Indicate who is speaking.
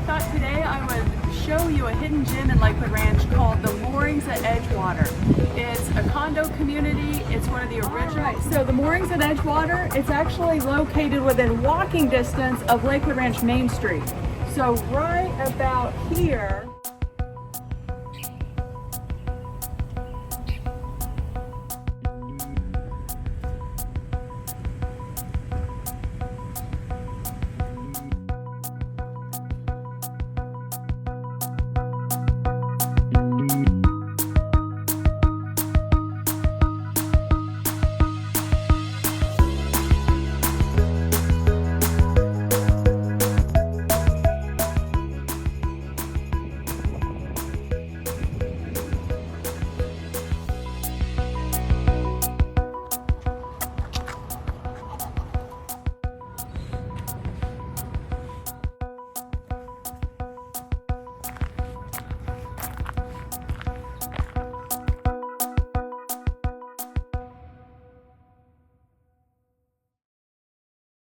Speaker 1: thought today I would show you a hidden gem in Lakewood Ranch called the Moorings at Edgewater. It's a condo community. It's one of the original. So the Moorings at Edgewater, it's actually located within walking distance of Lakewood Ranch Main Street. So right about here,